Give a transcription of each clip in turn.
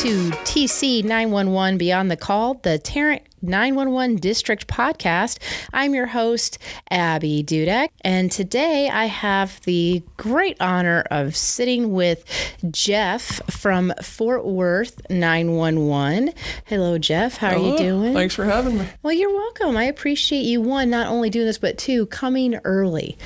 to TC 911 Beyond the Call, the Tarrant 911 District Podcast. I'm your host, Abbey Dudek, and today I have the great honor of sitting with Jeff from Fort Worth 911. Hello, Jeff. How are you doing? Thanks for having me. Well, you're welcome. I appreciate you, one, not only doing this, but two, coming early.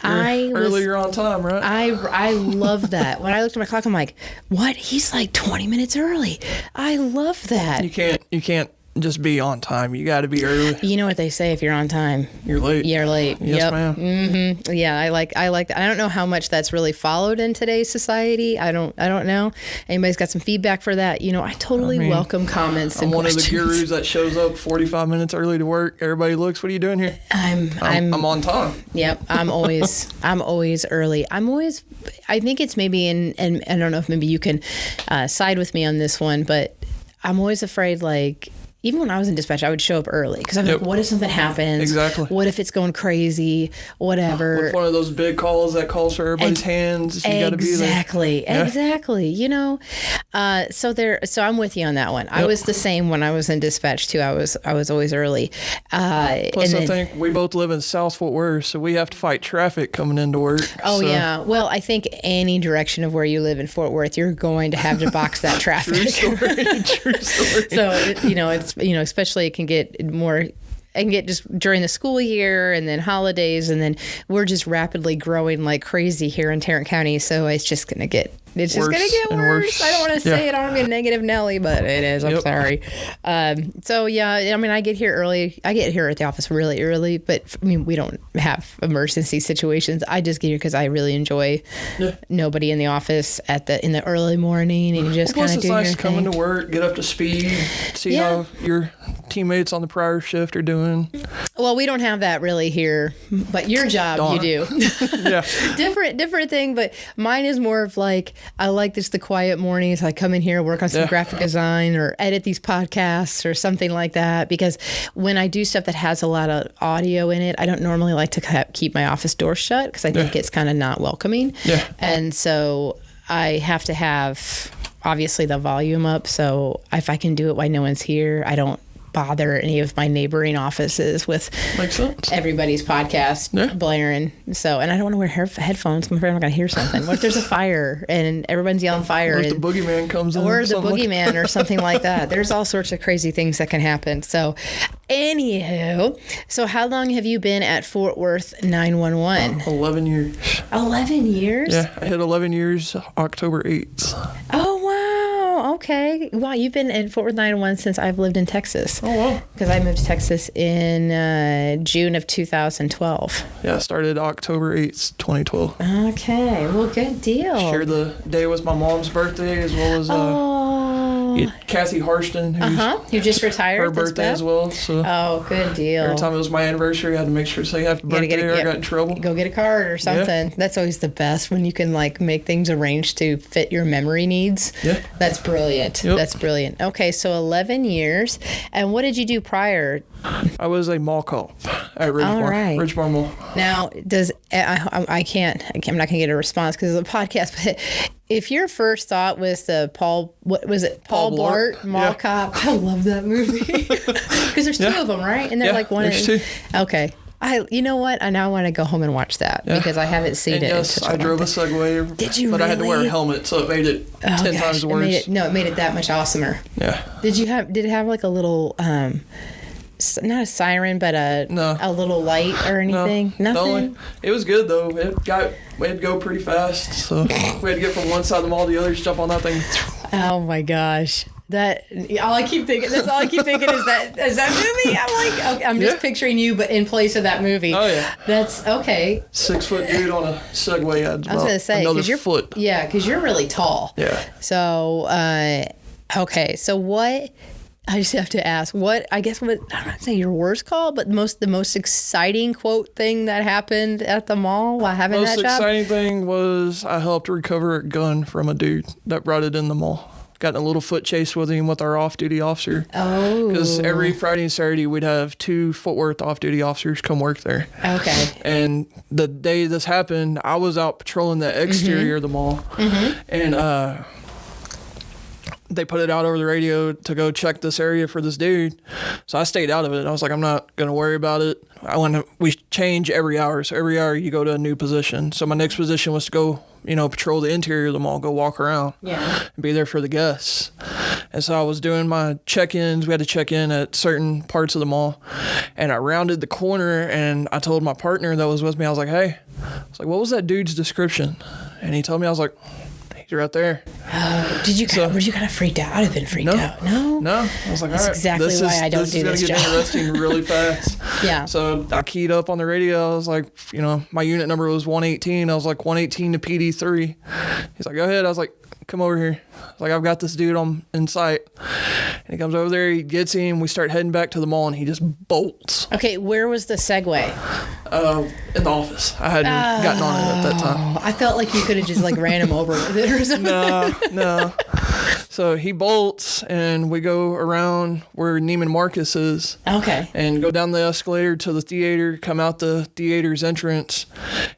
Earlier on time, right? I love that. When I looked at my clock, I'm like, what? He's like 20 minutes early. I love that. You can't just be on time. You got to be early. You know what they say, if you're on time, you're late. You're late. Yes, ma'am. Mm-hmm. Yeah, I like that. I don't know how much that's really followed in today's society. I don't know. Anybody's got some feedback for that? You know, I totally welcome comments and questions. I'm one of the gurus that shows up 45 minutes early to work. Everybody looks, what are you doing here? I'm on time. Yep. I'm always early. I think it's maybe, and I don't know if maybe you can side with me on this one, but I'm always afraid, like, even when I was in dispatch, I would show up early because I'm like, what if something happens? Exactly. What if it's going crazy? Whatever. With one of those big calls that calls for everybody's hands, you got to be there. Exactly. You know, so I'm with you on that one. Yep. I was the same when I was in dispatch too. I was always early. Plus, I think we both live in South Fort Worth, so we have to fight traffic coming into work. Oh yeah. Well, I think any direction of where you live in Fort Worth, you're going to have to box that traffic. True story. So it's. Especially it can get just during the school year and then holidays, and then we're just rapidly growing like crazy here in Tarrant County. So it's just going to get worse. I don't want to say it. I don't want to be a negative Nelly, but it is. I'm sorry. So yeah, I mean, I get here early. I get here at the office really early, but I mean, we don't have emergency situations. I just get here because I really enjoy nobody in the office in the early morning, and you just kind of do your thing. Plus, it's nice coming to work, get up to speed, see how your teammates on the prior shift are doing. Well, we don't have that really here, but your job you do. Yeah. Different thing, but mine is more of like, I like this the quiet mornings. I come in here, work on some graphic design or edit these podcasts or something like that, because when I do stuff that has a lot of audio in it, I don't normally like to keep my office door shut because I think it's kind of not welcoming. Yeah. And so I have to have obviously the volume up. So if I can do it while no one's here, I don't bother any of my neighboring offices with everybody's podcast blaring. So, and I don't want to wear headphones. I'm afraid I'm going to hear something. What if there's a fire and everyone's yelling fire? Or if the boogeyman comes in. Or the boogeyman or something like that. There's all sorts of crazy things that can happen. So, anywho, so how long have you been at Fort Worth 911? 11 years. 11 years? Yeah, I hit 11 years October 8th. Oh, wow. Okay. Wow, you've been in Fort Worth 911 since I've lived in Texas. Oh, wow. Because I moved to Texas in June of 2012. Yeah, I started October 8th, 2012. Okay. Well, good deal. Shared the day with my mom's birthday as well as Kathy Harston, who just retired. Her birthday as well. So good deal. Every time it was my anniversary, I had to make sure to say happy birthday or I got in trouble. Go get a card or something. Yeah. That's always the best when you can like make things arranged to fit your memory needs. Yeah. That's brilliant. Yep. That's brilliant. Okay, so 11 years. And what did you do prior? I was a mall cop at Ridgemar Mall. Now, I'm not going to get a response because of the podcast, but if your first thought was the Paul Blart Mall Cop, I love that movie because there's two of them, right? And they're like one. There's two. Okay. You know what? I now want to go home and watch that because I haven't seen it. Yes, I drove a Segway. Did you? But really? I had to wear a helmet, so it made it 10 times worse. It made it that much awesomer. Yeah. Did it have like a little not a siren, but a little light or anything? No. Nothing? It was good though. We'd go pretty fast, so we had to get from one side of the mall to the other, jump on that thing. Oh my gosh. All I keep thinking is that movie. I'm like, okay, I'm just picturing you, but in place of that movie. Oh yeah, that's okay. 6 foot dude on a Segway. I was gonna say another foot. Yeah, because you're really tall. Yeah. So, okay. So what? I just have to ask. I don't want to say your worst call, but the most exciting quote thing that happened at the mall while having that job. Most exciting thing was I helped recover a gun from a dude that brought it in the mall. Got in a little foot chase with him with our off-duty officer. Oh. Because every Friday and Saturday we'd have 2 Fort Worth off-duty officers come work there. Okay. And the day this happened, I was out patrolling the exterior of the mall. Mm-hmm. And they put it out over the radio to go check this area for this dude. So I stayed out of it. I was like, I'm not going to worry about it. We change every hour. So every hour you go to a new position. So my next position was to go, patrol the interior of the mall, go walk around, and be there for the guests. And so I was doing my check-ins. We had to check in at certain parts of the mall. And I rounded the corner, and I told my partner that was with me, I was like, hey, what was that dude's description? And he told me, I was like, he's right there. Oh, were you kind of freaked out? I'd have been freaked out. No? No. I was like, that's all right. Exactly why I don't do this job. This is going to get interesting really fast. Yeah. So I keyed up on the radio. I was like, my unit number was 118. I was like, 118 to PD3. He's like, go ahead. I was like, come over here. I was like, I've got this dude in sight. And he comes over there, he gets him, we start heading back to the mall, and he just bolts. Okay, where was the Segway? In the office. I hadn't gotten on it at that time. I felt like you could have just ran him over with it or something. No. So he bolts, and we go around where Neiman Marcus is. Okay. And go down the escalator to the theater, come out the theater's entrance,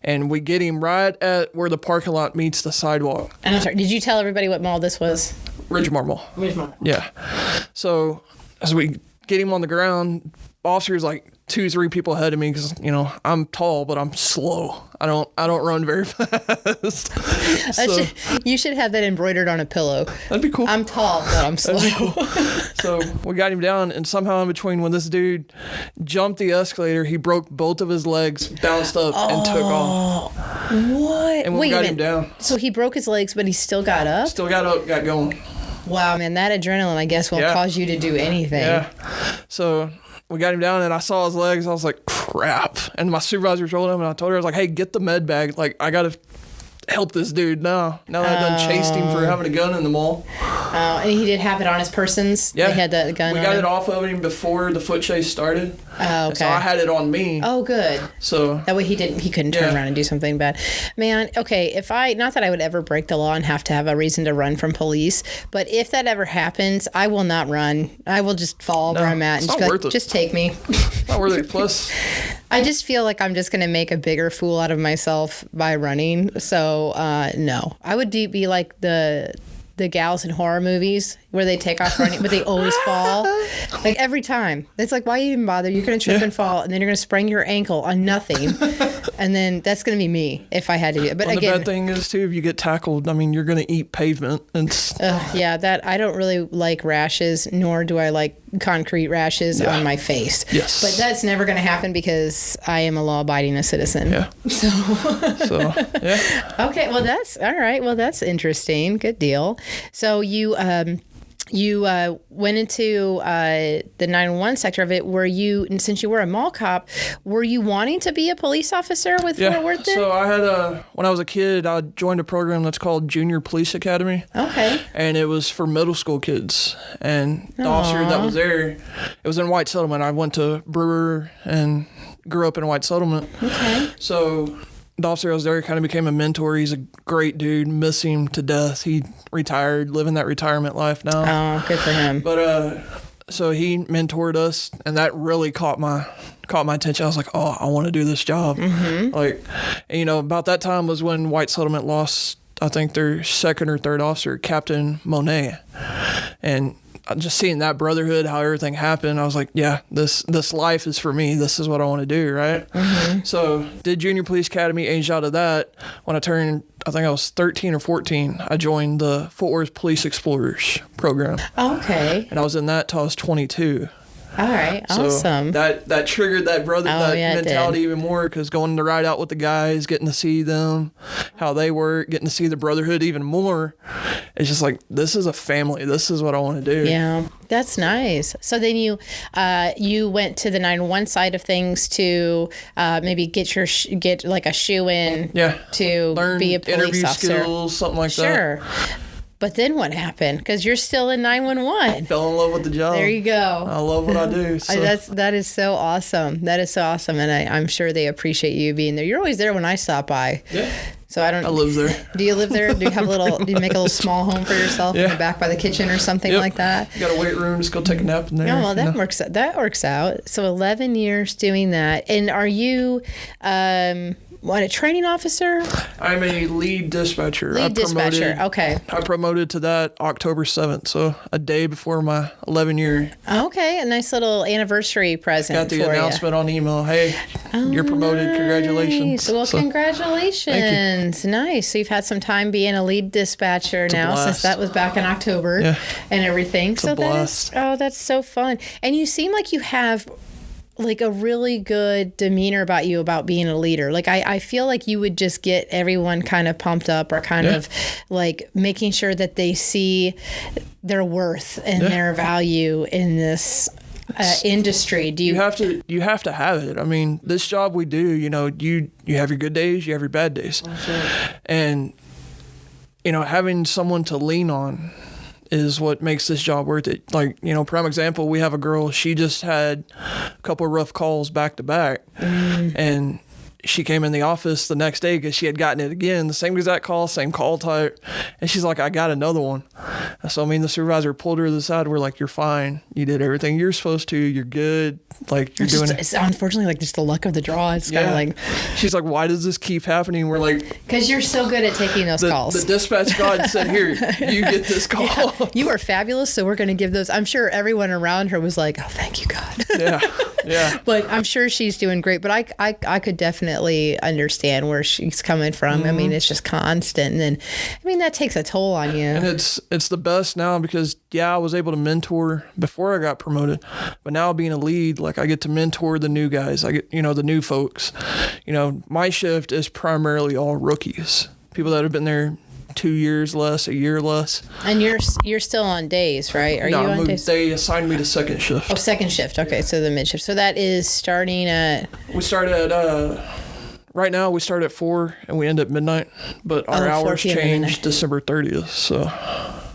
and we get him right at where the parking lot meets the sidewalk. And I'm sorry, did you tell everybody what mall this was? Ridgemar Mall. Yeah. So as we get him on the ground, officer's like 2-3 people ahead of me because I'm tall, but I'm slow. I don't run very fast. You should have that embroidered on a pillow. That'd be cool. I'm tall, but I'm slow. Cool. So we got him down, and somehow in between, when this dude jumped the escalator, he broke both of his legs, bounced up, and took off. What? And we got him down. So he broke his legs, but he still got up? Still got up, got going. Wow, man, that adrenaline, I guess, won't cause you to do anything. Yeah. So we got him down, and I saw his legs. I was like, crap. And my supervisor told him, and I told her, I was like, hey, get the med bag. Like, I got to help this dude now. Now that I done chased him for having a gun in the mall. And he did have it on his persons? Yeah. They had that gun We got it off of him before the foot chase started. Oh, okay. And so I had it on me. Oh, good. So that way he couldn't turn around and do something bad. Man, okay, not that I would ever break the law and have to have a reason to run from police, but if that ever happens, I will not run. I will just fall where I'm at and just be like, just take me. It's not worth it. Plus, I just feel like I'm just going to make a bigger fool out of myself by running. So, no. I would be like the gals in horror movies where they take off running, but they always fall. Like every time. It's like, why even bother? You're going to trip and fall, and then you're going to sprain your ankle on nothing. And then that's going to be me if I had to do it. But again, the bad thing is, too, if you get tackled, you're going to eat pavement. I don't really like rashes, nor do I like concrete rashes on my face. Yes. But that's never going to happen because I am a law-abiding citizen. Yeah. So, yeah. Okay, well, that's all right. Well, that's interesting. Good deal. So you went into the 911 sector of it. Since you were a mall cop, were you wanting to be a police officer with Fort Worth then? So I had when I was a kid, I joined a program that's called Junior Police Academy. Okay. And it was for middle school kids. And the officer that was there, it was in White Settlement. I went to Brewer and grew up in White Settlement. Okay. So the officer I was there kind of became a mentor. He's a great dude. Miss him to death. He retired, living that retirement life now. Oh, good for him. But so he mentored us, and that really caught my attention. I was like, oh, I want to do this job. Mm-hmm. Like, and, about that time was when White Settlement lost, I think, their second or third officer, Captain Monet, and just seeing that brotherhood, how everything happened, I was like, yeah, this life is for me. This is what I want to do, right? Mm-hmm. So did Junior Police Academy, aged out of that. When I turned, I think I was 13 or 14, I joined the Fort Worth Police Explorers program. Okay. And I was in that till I was 22. All right, awesome. So that triggered that mentality even more, because going to ride out with the guys, getting to see them, how they work, getting to see the brotherhood even more. It's just like, this is a family. This is what I want to do. Yeah, that's nice. So then you went to the 911 side of things to maybe get like a shoe in to learn be a police interview officer. Skills, something like that. Sure. But then what happened? Because you're still in 911. Fell in love with the job. There you go. I love what I do. So. That is so awesome. That is so awesome, and I'm sure they appreciate you being there. You're always there when I stop by. Yeah. So I live there. Do you live there? Do you have do you make a little small home for yourself in the back by the kitchen or something like that? You got a weight room. Just go take a nap in there. Yeah, well, that works out. So 11 years doing that. And are you? a training officer? I'm a lead dispatcher. Lead dispatcher. Okay. I promoted to that October 7th, so a day before my 11-year. Okay, a nice little anniversary present. Got the announcement on email. Hey, you're promoted. Nice. Congratulations. Well, congratulations. Nice. So you've had some time being a lead dispatcher now, since that was back in October and everything. It's a blast. That's so fun. And you seem like you have like a really good demeanor about you about being a leader. Like I feel like you would just get everyone kind of pumped up, or kind of like making sure that they see their worth and their value in this industry. Do you have to have it. I mean, this job we do, you have your good days, you have your bad days. And having someone to lean on is what makes this job worth it. Like, prime example, we have a girl, she just had a couple of rough calls back to back, and she came in the office the next day because she had gotten it again, the same exact call, same call type, and she's like, I got another one. So the supervisor pulled her to the side. We're like, you're fine, you did everything you're supposed to, you're good, like, you're doing it. It's unfortunately like just the luck of the draw. It's kind of like, she's like, why does this keep happening? We're like, because you're so good at taking those calls. The dispatch god said, here, you get this call. You are fabulous, so we're going to give those. I'm sure everyone around her was like, oh, thank you, God. Yeah. But I'm sure she's doing great. But I could definitely understand where she's coming from. I mean, it's just constant. And then, that takes a toll on you. And it's the best now because, I was able to mentor before I got promoted. But now being a lead, like, I get to mentor the new guys. I get, the new folks. My shift is primarily all rookies, people that have been there 2 years less, a year less. And you're still on days, right? Are you on days? They assigned me to second shift. Oh, second shift. Okay, so the mid shift. So that is starting at... We start at... Right now, we start at 4 and we end at midnight, but our hours change December 30th, so...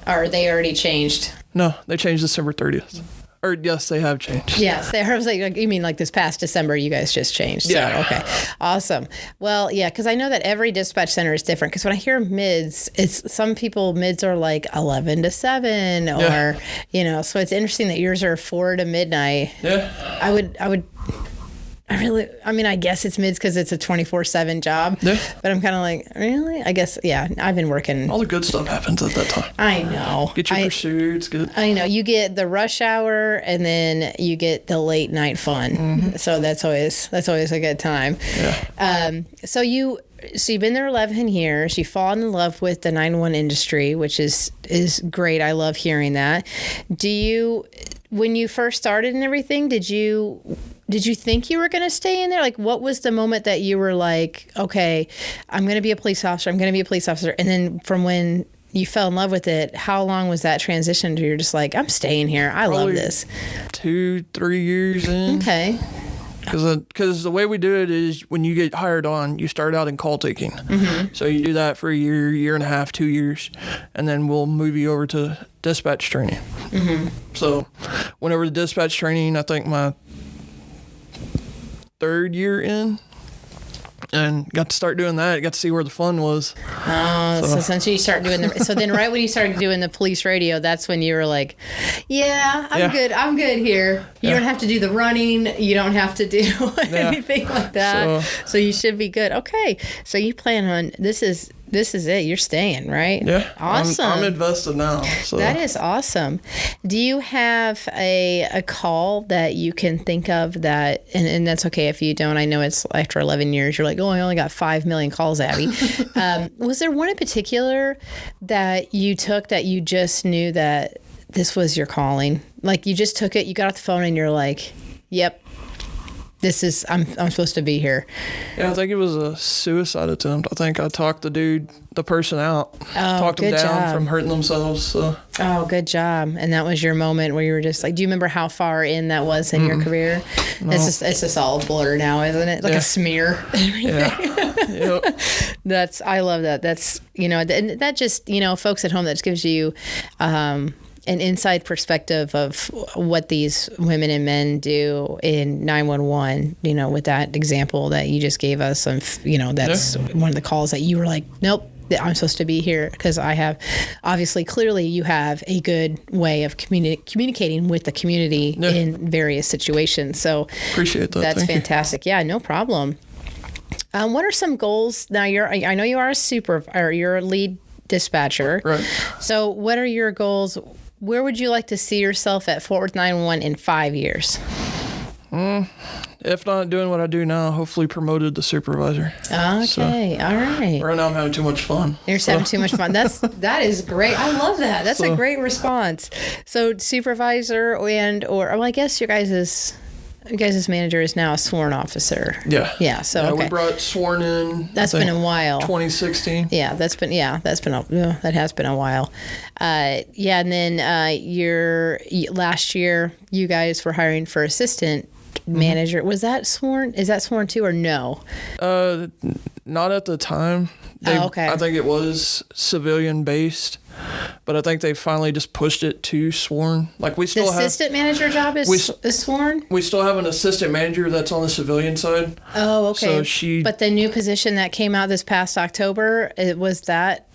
Are they already changed? No, they changed December 30th. Or yes, they have changed. Yes, they are. Like, you mean like this past December, you guys just changed? Yeah. So, okay, awesome. Well, yeah, because I know that every dispatch center is different. Because when I hear mids, some people mids are like 11 to 7, or So it's interesting that yours are 4 to midnight. Yeah. I guess it's mids because it's a 24/7 job. Yeah. But I'm kind of like, really? I guess, I've been working. All the good stuff happens at that time. I know. Get your pursuits, good. I know. You get the rush hour and then you get the late night fun. Mm-hmm. So that's always a good time. Yeah. So you've been there 11 years. You've fallen in love with the 911 industry, which is great. I love hearing that. When you first started and everything, did you think you were going to stay in there? Like, what was the moment that you were like, okay, I'm going to be a police officer. And then from when you fell in love with it, how long was that transition to you're just like, I'm staying here. I love this. 2-3 years in. Okay. Because the way we do it is when you get hired on, you start out in call taking. Mm-hmm. So you do that for a year and a half, 2 years, and then we'll move you over to dispatch training. Mm-hmm. So went over to dispatch training, I think my 3rd year in, and got to start doing that. Got to see where the fun was. So since you start doing so then right when you started doing the police radio, that's when you were like, I'm good here. You don't have to do the running. You don't have to do anything like that. So you should be good. Okay. So you plan on, this is it. You're staying, right? Yeah. Awesome. I'm invested now. So. That is awesome. Do you have a call that you can think of that, and that's okay if you don't. I know it's after 11 years, you're like, oh, I only got 5 million calls, Abby. Was there one in particular that you took that you just knew that this was your calling? Like you just took it, you got off the phone and you're like, yep. I'm supposed to be here. Yeah, I think it was a suicide attempt. I think I talked the person out. Talked them down from hurting themselves. So. Oh, good job. And that was your moment where you were just like, do you remember how far in that was in your career? No. It's just all a blur now, isn't it? Like a smear. Yeah. Yep. I love that. That's, and that just, folks at home, that just gives you, an inside perspective of what these women and men do in 911, with that example that you just gave us of, that's one of the calls that you were like, nope, I'm supposed to be here because I have, obviously, clearly you have a good way of communicating with the community in various situations. So appreciate that. That's fantastic. Yeah, no problem. What are some goals? Now I know you are you're a lead dispatcher. Right. So what are your goals? Where would you like to see yourself at Fort Worth 911 in 5 years? If not doing what I do now, hopefully promoted to supervisor. Okay, all right. Right now I'm having too much fun. You're having too much fun. That is great. I love that. That's a great response. So supervisor I guess your guys' manager is now a sworn officer. Yeah. Yeah. So okay. We brought sworn in. That's been a while. 2016. Yeah, that has been a while. And then last year you guys were hiring for assistant manager. Was that sworn? Is that sworn too, or no? Not at the time. Okay. I think it was civilian based, but I think they finally just pushed it to sworn. Like we still the assistant manager job is sworn. We still have an assistant manager that's on the civilian side. Oh, okay. So But the new position that came out this past October, was that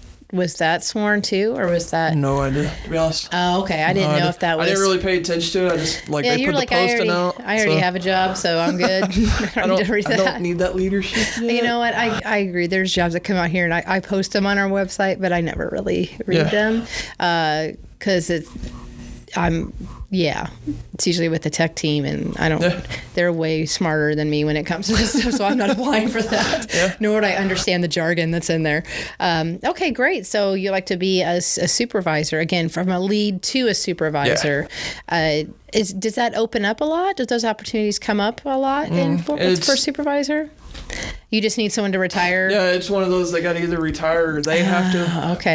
sworn too, or was that? No idea, to be honest. Oh, okay. I didn't know if that was. I didn't really pay attention to it. I just they put the posting out. I already have a job, so I'm good. I don't need that leadership yet. You know what? I agree. There's jobs that come out here, and I post them on our website, but I never really read them because it's usually with the tech team, and they're way smarter than me when it comes to this stuff, so I'm not applying for that. Yeah. Nor would I understand the jargon that's in there. Okay, great. So you like to be a supervisor, again, from a lead to a supervisor. Yeah. Does that open up a lot? Does those opportunities come up a lot for supervisor? You just need someone to retire? Yeah, it's one of those, they got to either retire or they have to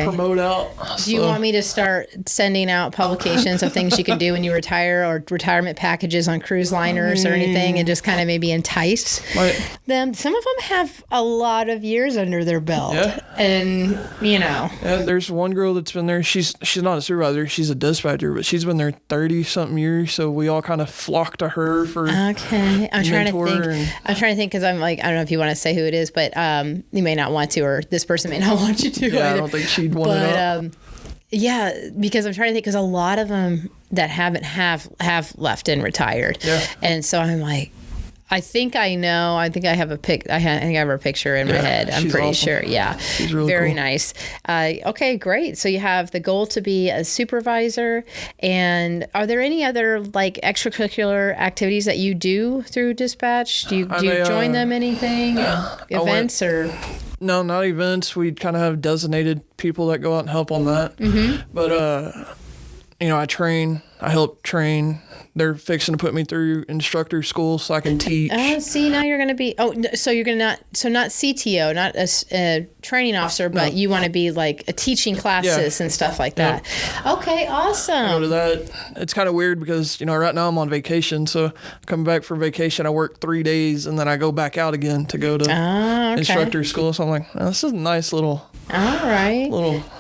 promote out. Do you want me to start sending out publications of things you can do when you retire, or retirement packages on cruise liners or anything, and just kind of maybe entice them? Some of them have a lot of years under their belt. Yeah. And, Yeah, there's one girl that's been there. She's not a supervisor. She's a dispatcher, but she's been there 30-something years, so we all kind of flock to her for Okay. I'm trying to think because I'm like, I don't know if you want to say who it is, but you may not want to, or this person may not want you to. Yeah, either. I don't think she'd want it up. Yeah, because I'm trying to think, because a lot of them that haven't have left and retired. Yeah. And so I'm like, I think I know. I think I have a think I have her picture in my head. I'm pretty awesome. Sure. Yeah. She's really very cool. Nice. Okay, great. So you have the goal to be a supervisor. And are there any other like extracurricular activities that you do through dispatch? Do you join them anything? Events or? No, not events. We kind of have designated people that go out and help on that. Mm-hmm. But I train. I help train. They're fixing to put me through instructor school so I can teach. See, now you're going to be, so you're going to not CTO, not a training officer, but you want to be like teaching classes and stuff like that. Yeah. Okay, awesome. I go to that. It's kind of weird because, right now I'm on vacation. So coming back from vacation, I work 3 days and then I go back out again to go to instructor school. So I'm like, this is a nice little. All right.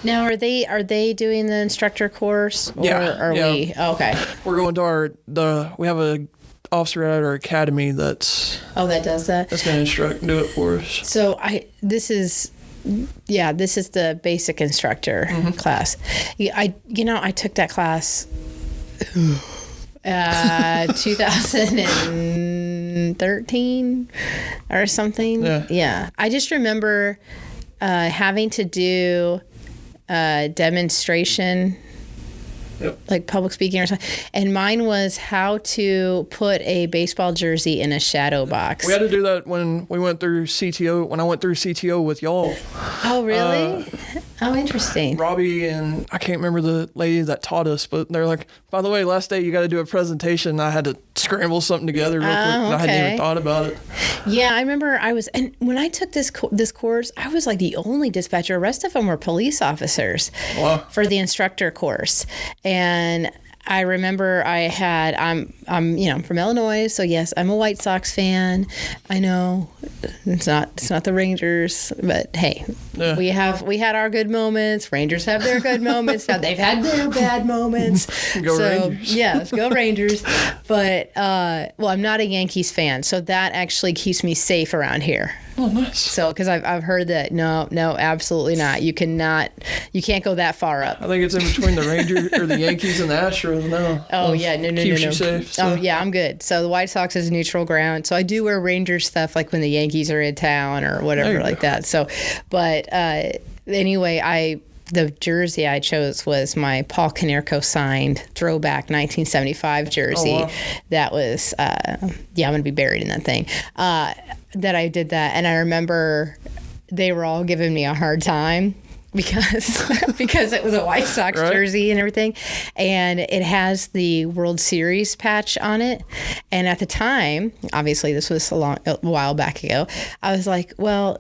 Now, are they doing the instructor course? Or are we? Okay. We're going to we have a officer at our academy that does that. That's going to do it for us. So this is the basic instructor class. I took that class 2013 or something. Yeah. I just remember having to do a demonstration, like public speaking or something. And mine was how to put a baseball jersey in a shadow box. We had to do that when we went through CTO, when I went through CTO with y'all. Oh, really? Interesting. Robbie and I can't remember the lady that taught us, but they're like, by the way, last day you got to do a presentation. I had to scramble something together real quick. I hadn't even thought about it. Yeah, I remember and when I took this course, I was like the only dispatcher. The rest of them were police officers for the instructor course. And I remember I'm from Illinois, so yes, I'm a White Sox fan. I know it's not the Rangers, but hey, we had our good moments. Rangers have their good moments. Now they've had their bad moments. Go Rangers. Yes, go Rangers. But I'm not a Yankees fan, so that actually keeps me safe around here. Oh, nice. So, because I've heard that no, absolutely not. You can't go that far up. I think it's in between the Rangers or the Yankees and the Astros. Astros now. Oh yeah, no. Keeps you safe. So. Oh yeah, I'm good. So the White Sox is neutral ground. So I do wear Rangers stuff like when the Yankees are in town or whatever like that. So, but anyway, the jersey I chose was my Paul Konerko signed throwback 1975 jersey. Oh, wow. That was, I'm going to be buried in that thing. That I did that. And I remember they were all giving me a hard time because it was a White Sox jersey and everything. And it has the World Series patch on it. And at the time, obviously this was a while back ago, I was like, well,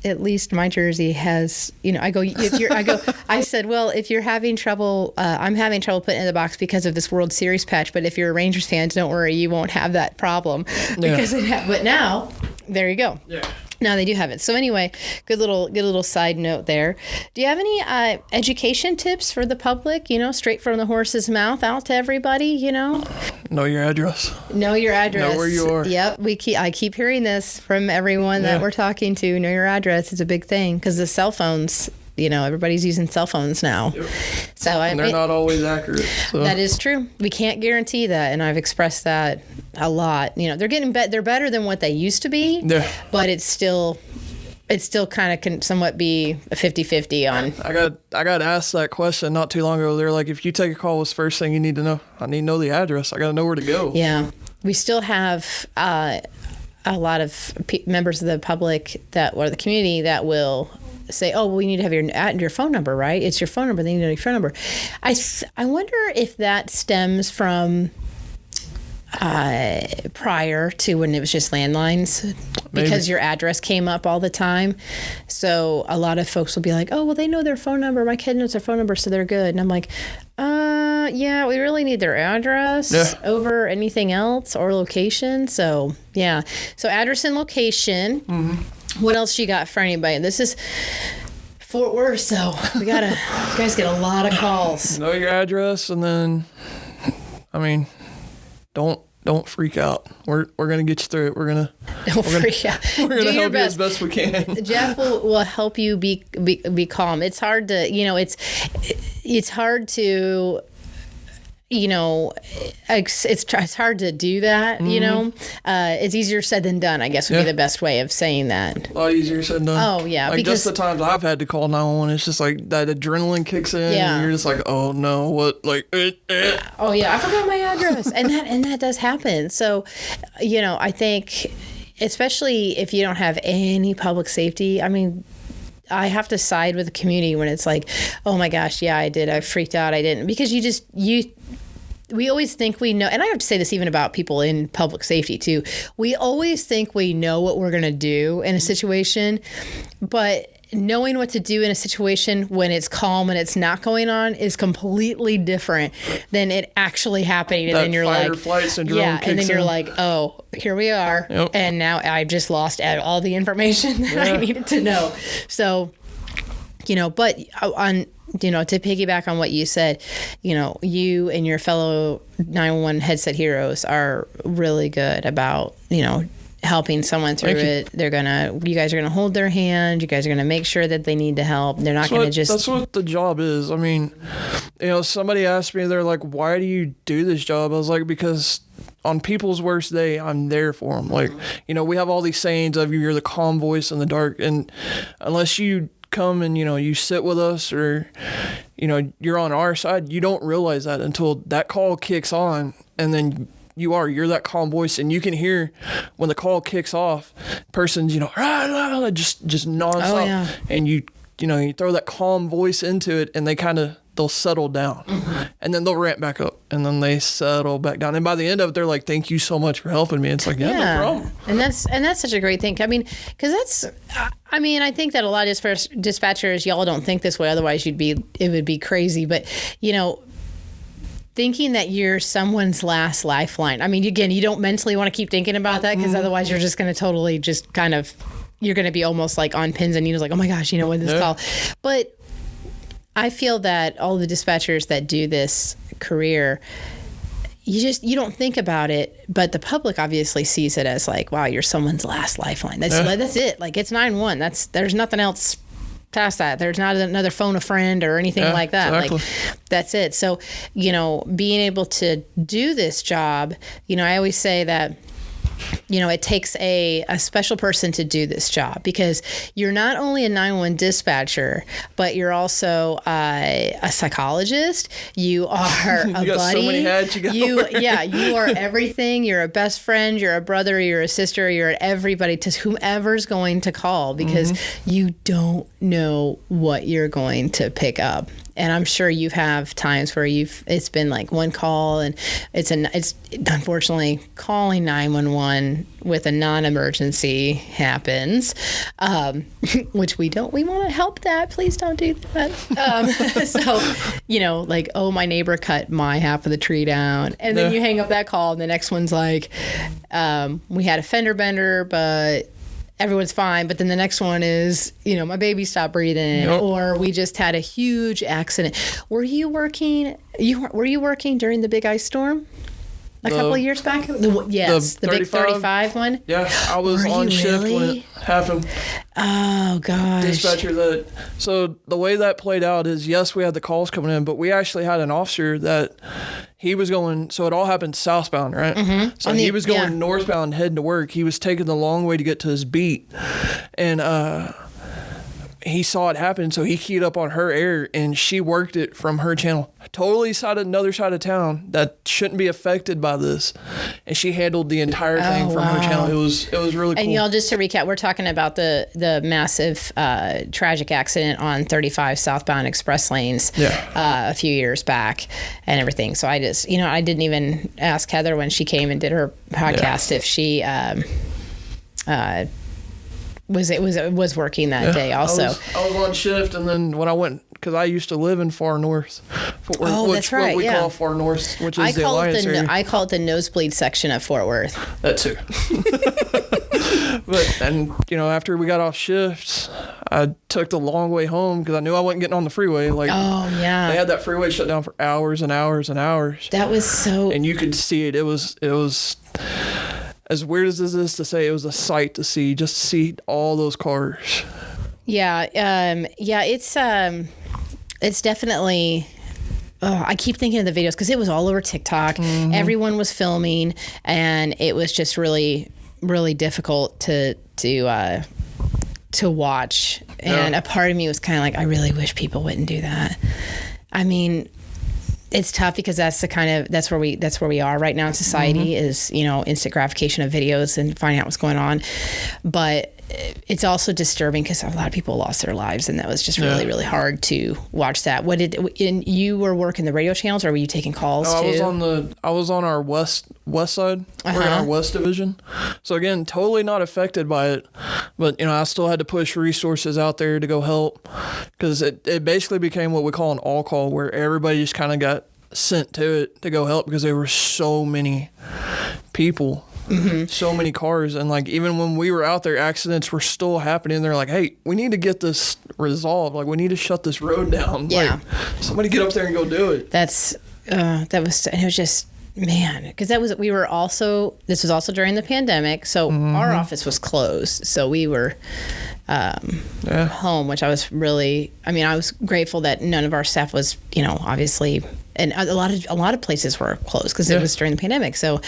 at least my jersey has, I said, well, if you're having trouble, I'm having trouble putting it in the box because of this World Series patch. But if you're a Rangers fan, don't worry, you won't have that problem because but now, there you go. Yeah. Now they do have it. So anyway, good little side note there. Do you have any education tips for the public? Straight from the horse's mouth out to everybody. Know your address. Know your address. Know where you are. Yep. I keep hearing this from everyone that we're talking to. Know your address is a big thing because the cell phones. Everybody's using cell phones now. Yep. So and they're not always accurate. So. That is true. We can't guarantee that, and I've expressed that a lot. They're getting they're better than what they used to be. Yeah. But it still kind of can somewhat be a 50-50 on. I got asked that question not too long ago. They're like, if you take a call, what's the first thing you need to know? I need to know the address. I got to know where to go. Yeah. We still have a lot of members of the public or the community that will say, oh, well, we need to have your phone number, right? It's your phone number. They need to know your phone number. I wonder if that stems from prior to when it was just landlines, because your address came up all the time. So a lot of folks will be like, oh, well, they know their phone number. My kid knows their phone number, so they're good. And I'm like, yeah, we really need their address over anything else or location. So, yeah. So address and location. Mm-hmm. What else you got for anybody? This is Fort Worth, so you guys get a lot of calls. Know your address, and then, don't freak out. We're gonna get you through it. We're gonna freak out. We're gonna help you as best we can. Jeff will help you be calm. It's hard to it's hard to. It's hard to do that, Mm-hmm. It's easier said than done, I guess would be the best way of saying that. A lot easier said than done. Oh, yeah. Because just the times I've had to call 911, it's just like that adrenaline kicks in and you're just like, oh no, what, Oh yeah, I forgot my address. and that does happen. So, I think, especially if you don't have any public safety, I have to side with the community when it's like, oh my gosh, yeah, I did. I freaked out. I didn't. Because we always think we know, and I have to say this even about people in public safety too. We always think we know what we're going to do in a situation, but knowing what to do in a situation when it's calm and it's not going on is completely different than it actually happening. And then you're fight like, or flight syndrome and then you're like, oh, here we are. Yep. And now I've just lost all the information that I needed to know. So, but to piggyback on what you said, you and your fellow 911 headset heroes are really good about, helping someone through it. You guys are gonna hold their hand. You guys are gonna make sure that they need to help. They're not gonna just. That's what the job is. Somebody asked me, they're like, "Why do you do this job?" I was like, because on people's worst day, I'm there for them. Like, we have all these sayings of you're the calm voice in the dark, and unless you come and you sit with us or you're on our side, you don't realize that until that call kicks on, and then you're that calm voice, and you can hear when the call kicks off, person's just nonstop, and you throw that calm voice into it, and they'll settle down, and then they'll ramp back up, and then they settle back down, and by the end of it, they're like, "Thank you so much for helping me." It's like, no problem. And that's such a great thing. Because that's, I think that a lot of dispatchers, y'all don't think this way, otherwise it would be crazy. But thinking that you're someone's last lifeline. Again, you don't mentally want to keep thinking about that, because otherwise you're just going to totally just kind of, you're going to be almost like on pins and needles, like, oh my gosh, when this call. But I feel that all the dispatchers that do this career, you don't think about it, but the public obviously sees it as like, wow, you're someone's last lifeline. That's it. Like, it's 911. There's nothing else past that. There's not another phone a friend or anything like that. Exactly. Like, that's it. So, being able to do this job, I always say that, it takes a special person to do this job, because you're not only a 911 dispatcher, but you're also a psychologist. You are a got buddy. So many hats you are everything. You're a best friend. You're a brother. You're a sister. You're everybody to whomever's going to call, because you don't know what you're going to pick up. And I'm sure you have times where it's been like one call, and it's unfortunately calling 911 with a non-emergency happens, which we want to help that. Please don't do that. So, like, oh, my neighbor cut my half of the tree down. And then you hang up that call, and the next one's like, we had a fender bender, but everyone's fine. But then the next one is, my baby stopped breathing, or we just had a huge accident. Were you working during the big ice storm a couple of years back? Yes, the big 35 one. Yeah, I was on shift when it happened. Oh gosh. Dispatcher so the way that played out is, yes, we had the calls coming in, but we actually had an officer that he was going, so it all happened southbound, right? Mm-hmm. So he was going northbound heading to work. He was taking the long way to get to his beat. And he saw it happen, so he keyed up on her air, and she worked it from her channel. Totally another side of town that shouldn't be affected by this. And she handled the entire thing from her channel. It was really cool. And y'all, just to recap, we're talking about the massive tragic accident on 35 southbound express lanes a few years back and everything. So I just, I didn't even ask Heather when she came and did her podcast if she was working that day also. I was on shift, and then when I went, because I used to live in far north, Fort Worth, that's right. What we call far north, which is the Alliance area. I call it the nosebleed section of Fort Worth. That too. After we got off shifts, I took the long way home because I knew I wasn't getting on the freeway. Like, they had that freeway shut down for hours and hours and hours. That was so. And you could see it. It was. As weird as this is to say, it was a sight to see, just to see all those cars. Yeah. It's definitely, I keep thinking of the videos because it was all over TikTok. Mm-hmm. Everyone was filming, and it was just really, really difficult to watch. And a part of me was kind of like, I really wish people wouldn't do that. I mean, it's tough because that's where we are right now in society, is, instant gratification of videos and finding out what's going on. But it's also disturbing because a lot of people lost their lives, and that was just really, really hard to watch that. You were working the radio channels, or were you taking calls too? I was on our west side, in our west division. So again, totally not affected by it, but I still had to push resources out there to go help, because it basically became what we call an all call, where everybody just kind of got sent to it to go help, because there were so many people. Mm-hmm. So many cars, and like, even when we were out there, accidents were still happening. They're like, hey, we need to get this resolved. Like, we need to shut this road down. Yeah. Like, somebody get up there and go do it. It was just, man, because this was also during the pandemic. So our office was closed. So we were home, which I was I was grateful that none of our staff was, obviously, and a lot of places were closed because it was during the pandemic. So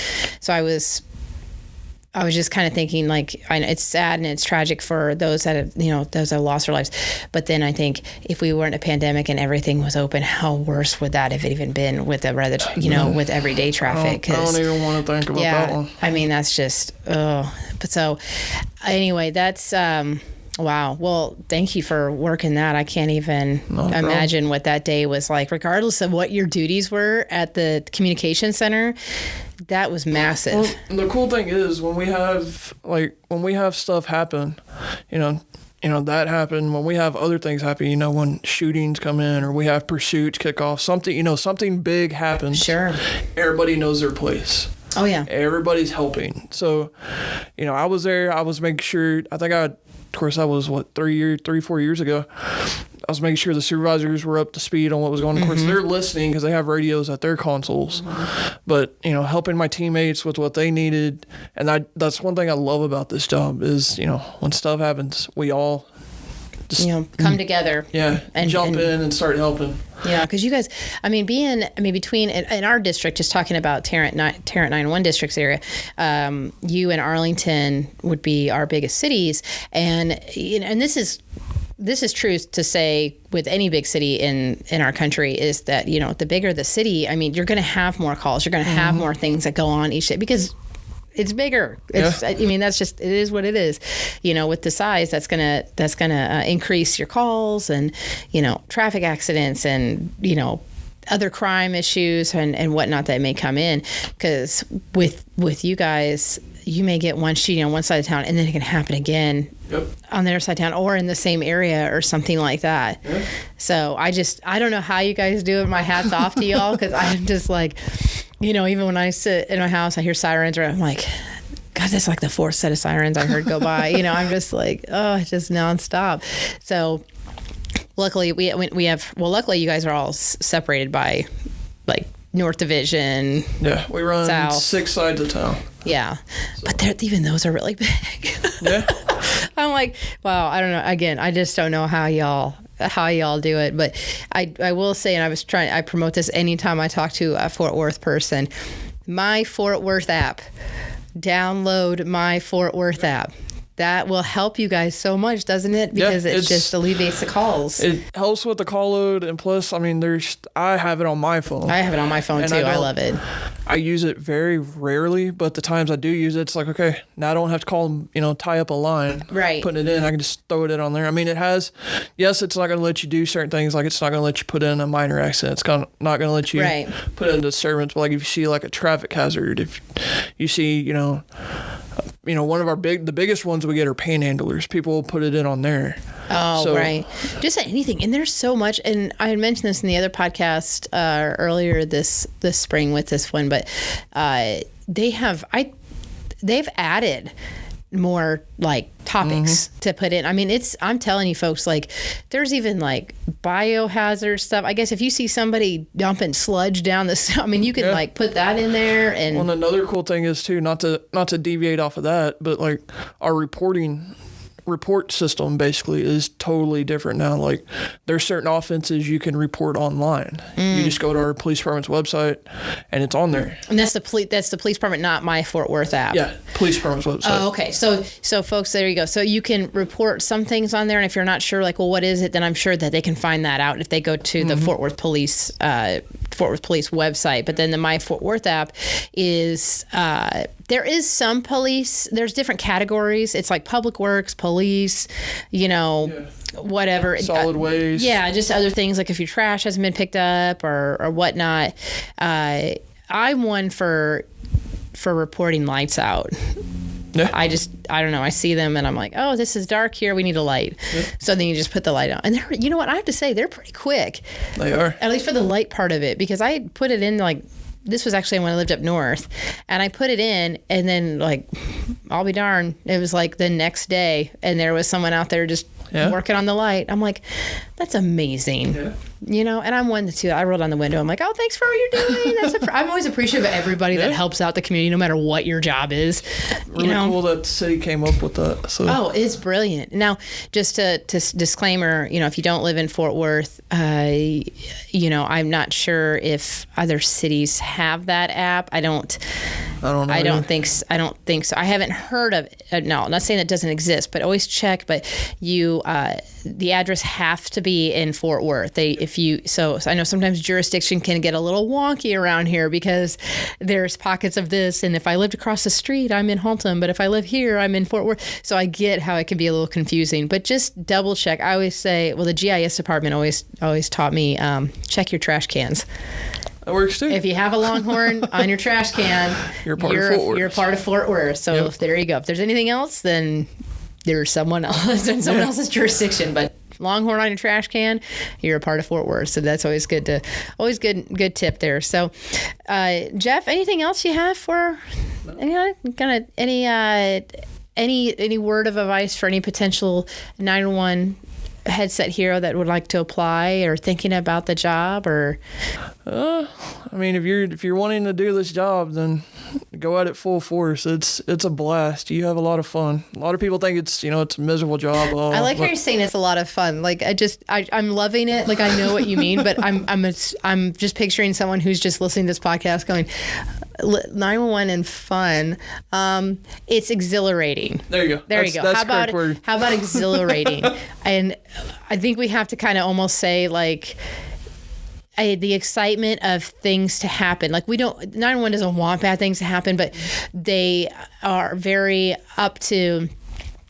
I was just kind of thinking, like, I know it's sad and it's tragic for those that have, those that have lost their lives. But then I think if we weren't a pandemic and everything was open, how worse would that have even been with with everyday traffic? I don't even want to think about that one. I mean, that's just, But so anyway, that's, wow. Well, thank you for working that. I can't even imagine what that day was like, regardless of what your duties were at the communication center. That was massive. Well, the cool thing is, when we have stuff happen, that happened. When we have other things happen, when shootings come in, or we have pursuits kick off, something big happens. Sure. Everybody knows their place. Oh yeah. Everybody's helping. So, I was there. I was making sure. Of course, that was 4 years ago. I was making sure the supervisors were up to speed on what was going on. Of course, they're listening because they have radios at their consoles. But, helping my teammates with what they needed. And that's one thing I love about this job is, when stuff happens, we all just come together. Yeah, and jump in and start helping. Yeah, because you guys, between in our district, just talking about Tarrant 9-1 districts area, you and Arlington would be our biggest cities, and this is true to say with any big city in our country, is that the bigger the city, you're going to have more calls, you're going to have more things that go on each day because it's bigger. It's, that's just, it is what it is. With the size, that's gonna increase your calls and, traffic accidents and, other crime issues and whatnot that may come in. Because with you guys, you may get one shooting on one side of town and then it can happen again on the other side of town or in the same area or something like that. Yep. So I don't know how you guys do it. My hat's off to y'all, because I'm just like, even when I sit in my house, I hear sirens, or I'm like, God, that's like the fourth set of sirens I heard go by. I'm just like, oh, it's just nonstop. So luckily luckily you guys are all separated by like North Division. Yeah, we run South. 6 sides of town. Yeah, so. But even those are really big. Yeah. I'm like, wow, I don't know. Again, I just don't know how y'all do it. But I will say, and I promote this anytime I talk to a Fort Worth person, my Fort Worth app. Download my Fort Worth app. That will help you guys so much, doesn't it? Because it just alleviates the calls. It helps with the call load, and plus, I have it on my phone. I have it on my phone too. I love it. I use it very rarely, but the times I do use it, it's like, okay, now I don't have to call them, tie up a line. Right. Putting it in, I can just throw it in on there. It has, yes, it's not going to let you do certain things, like it's not going to let you put in a minor accident. It's not going to let you put in a disturbance. But like if you see like a traffic hazard, if you see, one of the biggest ones we get are panhandlers. People will put it in on there. Oh, right. Just anything. And there's so much. And I had mentioned this in the other podcast earlier this spring with this one, but they've added more like topics to put in. I'm telling you folks, like there's even like biohazard stuff. I guess if you see somebody dumping sludge down you can like put that in there. And well, another cool thing is too, not to deviate off of that, but like our report system basically is totally different now. Like there's certain offenses you can report online. You just go to our police department's website and it's on there. And that's the police department, not my Fort Worth app. Yeah, police department's website. Oh, okay. So folks, there you go. So you can report some things on there, and if you're not sure, like, well, what is it? Then I'm sure that they can find that out if they go to the Fort Worth Police website. But then the My Fort Worth app is there is some police. There's different categories. It's like public works, police, whatever. Solid waste. Yeah, just other things like if your trash hasn't been picked up or whatnot. I'm one for reporting lights out. Yeah. I don't know. I see them and I'm like, oh, this is dark here. We need a light. Yeah. So then you just put the light on. And you know what? I have to say, they're pretty quick. They are. At least for the light part of it, because I put it in like, this was actually when I lived up north, and I put it in, and then like, I'll be darned, it was like the next day, and there was someone out there just working on the light. I'm like, that's amazing. Yeah. And I'm one too. I rolled down the window. I'm like, oh, thanks for what you're doing. I'm always appreciative of everybody that helps out the community, no matter what your job is. Really cool that the city came up with that. So. Oh, it's brilliant. Now, just to disclaimer, if you don't live in Fort Worth, I'm not sure if other cities have that app. I don't know. I don't think so. I haven't heard of it. No, I'm not saying it doesn't exist, but always check. But the address has to be in Fort Worth. So I know sometimes jurisdiction can get a little wonky around here because there's pockets of this. And if I lived across the street, I'm in Haltom. But if I live here, I'm in Fort Worth. So I get how it can be a little confusing. But just double check. I always say, the GIS department always taught me, check your trash cans. That works too. If you have a Longhorn on your trash can, you're part of Fort Worth. So there you go. If there's anything else, then there's someone else in someone else's jurisdiction. But Longhorn on your trash can, you're a part of Fort Worth. So that's always good tip there. So, Jeff, anything else you have for any word of advice for any potential 911 headset hero that would like to apply or thinking about the job? Or I mean, if you're wanting to do this job, then go at it full force. It's a blast. You have a lot of fun. A lot of people think it's it's a miserable job. I like how you're saying it's a lot of fun. Like I'm loving it. Like I know what you mean, but I'm just picturing someone who's just listening to this podcast going, 911 and fun. It's exhilarating. There you go. There you go. That's correct word. How about exhilarating? And I think we have to kind of almost say like the excitement of things to happen. Like 911 doesn't want bad things to happen, but they are very up to,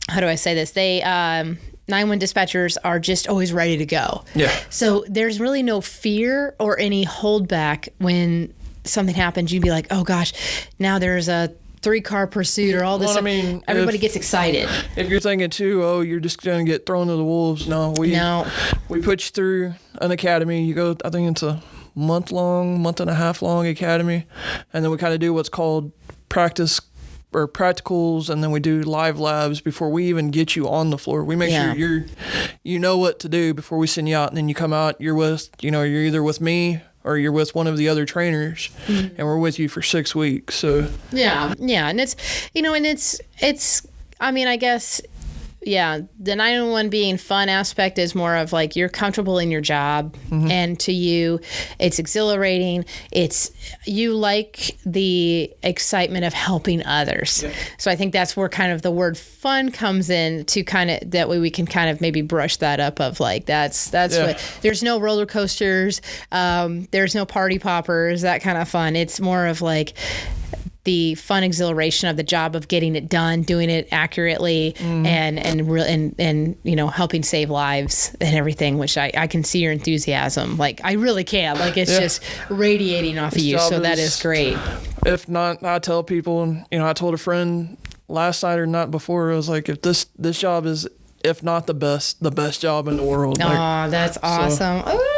how do I say this? 911 dispatchers are just always ready to go. Yeah. So there's really no fear or any holdback when something happens. You'd be like, oh gosh, now there's a 3-car pursuit or all this stuff. I mean, everybody gets excited. If you're thinking too, you're just going to get thrown to the wolves. No. We put you through an academy. You go, I think it's a month and a half long academy. And then we kind of do what's called practice or practicals, and then we do live labs before we even get you on the floor. We make sure you know what to do before we send you out, and then you come out, you're either with me or you're with one of the other trainers, and we're with you for 6 weeks. So yeah, and it's I mean, I guess the 911 being fun aspect is more of like you're comfortable in your job, and to you it's exhilarating. You like the excitement of helping others. Yeah. So I think that's where kind of the word fun comes in, to kind of that way we can kind of maybe brush that up of like that's what, there's no roller coasters, there's no party poppers, that kind of fun. It's more of like the fun exhilaration of the job of getting it done, doing it accurately, and helping save lives and everything, which I can see your enthusiasm. Like I really can. Like it's just radiating off of you. So that is great. If not, I tell people, and I told a friend last night or not before, I was like, if this job is, if not the best job in the world. Oh, that's awesome. I love it.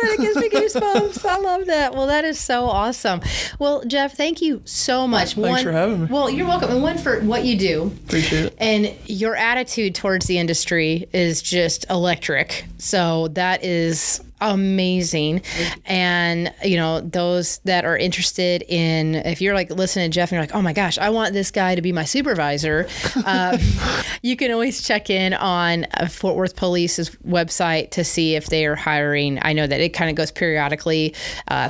It gives me goosebumps. I love that. Well, that is so awesome. Well, Jeff, thank you so much. Thanks for having me. Well, you're welcome. And one, for what you do. Appreciate it. And your attitude towards the industry is just electric. So that is amazing. And those that are interested in, if you're like listening to Jeff and you're like, oh my gosh, I want this guy to be my supervisor, you can always check in on Fort Worth Police's website to see if they are hiring. I know that it kind of goes periodically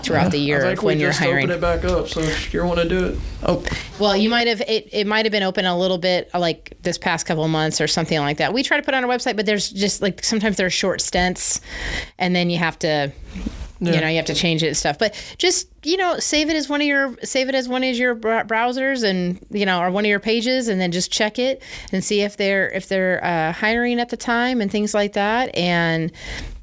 throughout the year when you're hiring. Open it back up, so if you want to do it. Well, you might have, it might have been open a little bit like this past couple of months or something like that. We try to put it on our website, but there's just like sometimes there are short stints, and then you have to you have to change it and stuff. But just save it as one of your browsers, and or one of your pages, and then just check it and see if they're hiring at the time and things like that. And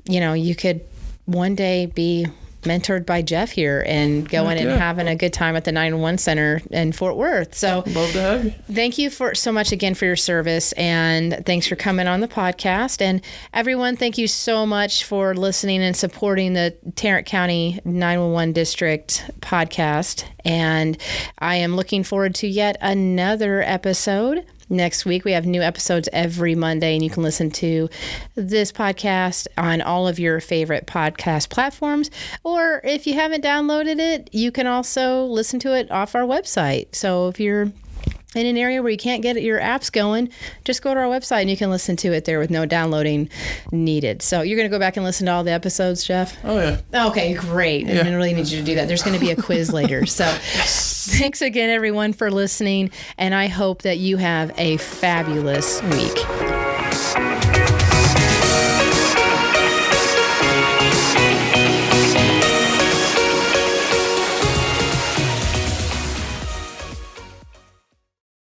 you could one day be mentored by Jeff here and going and having a good time at the 911 Center in Fort Worth. So love to have you. Thank you so much again for your service, and thanks for coming on the podcast. And everyone, thank you so much for listening and supporting the Tarrant County 911 District podcast. And I am looking forward to yet another episode. Next week, we have new episodes every Monday, and you can listen to this podcast on all of your favorite podcast platforms. Or if you haven't downloaded it, you can also listen to it off our website. So if you're in an area where you can't get your apps going, just go to our website and you can listen to it there with no downloading needed. So you're going to go back and listen to all the episodes, Jeff? Oh, yeah. Okay, great. I really need you to do that. There's going to be a quiz later. So thanks again, everyone, for listening, and I hope that you have a fabulous week.